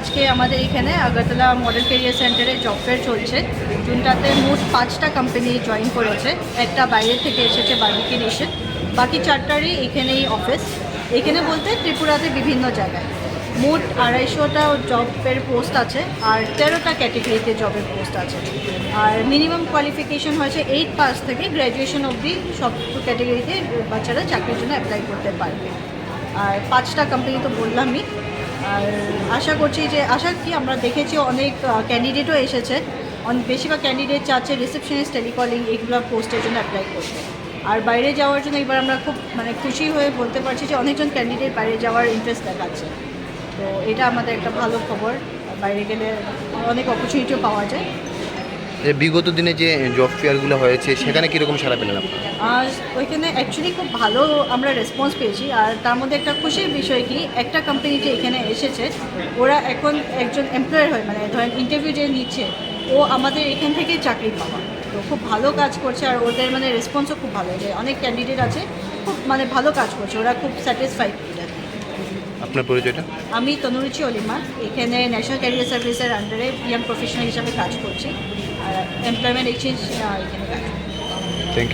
আজকে আমাদের এখানে আগরতলা মডেল ক্যারিয়ার সেন্টারে জব ফেয়ার চলছে, যোনটাতে মোট 5টা কোম্পানি জয়েন করেছে। একটা বাইরে থেকে এসেছে বার্বিকিউ নেশন, বাকি 4টারই এখানেই অফিস। এখানে বলতে ত্রিপুরাতে বিভিন্ন জায়গায় মোট 250টা জবের পোস্ট আছে আর 13টা ক্যাটেগরিতে জবের পোস্ট আছে। আর মিনিমাম কোয়ালিফিকেশন হয়েছে 8 পাস থেকে গ্র্যাজুয়েশন অবধি সব ক্যাটেগরিতে বাচ্চারা চাকরির জন্য অ্যাপ্লাই করতে পারবে। আর 5টা কোম্পানি তো বললামই। আর আশা করছি যে আমরা দেখেছি অনেক ক্যান্ডিডেটও এসেছে, বেশিরভাগ ক্যান্ডিডেট চাচ্ছে রিসেপশনিস্ট, টেলিকলিং এগুলো পোস্টের জন্য অ্যাপ্লাই করতে। আর বাইরে যাওয়ার জন্য এবার আমরা খুব খুশি হয়ে বলতে পারছি যে অনেকজন ক্যান্ডিডেট বাইরে যাওয়ার ইন্টারেস্ট দেখাচ্ছে। তো এটা আমাদের একটা ভালো খবর, বাইরে গেলে অনেক অপরচুনিটিও পাওয়া যায়। বিগত দিনে যে জব ফেয়ারগুলো হয়েছে সেখানে কীরকম সাড়া পেলেন আপনারা? আর ওইখানে অ্যাকচুয়ালি খুব ভালো আমরা রেসপন্স পেয়েছি। আর তার মধ্যে একটা খুশির বিষয় কি, একটা কোম্পানি যে এখানে এসেছে ওরা এখন একজন এমপ্লয়ার হয়, ধরেন ইন্টারভিউ যে নিচ্ছে ও আমাদের এখান থেকে চাকরি পাওয়া। তো খুব ভালো কাজ করছে আর ওদের রেসপন্সও খুব ভালো, যে অনেক ক্যান্ডিডেট আছে খুব ভালো কাজ করছে, ওরা খুব স্যাটিসফাইড। আপনার পরিচয়টা? আমি তনুরুচি অলিমা, এখানে ন্যাশনাল ক্যারিয়ার সার্ভিসের আন্ডারে ইয়াং প্রফেশনাল হিসাবে কাজ করছি আর এমপ্লয়মেন্ট এক্সচেঞ্জ এখানে কাজ করছি।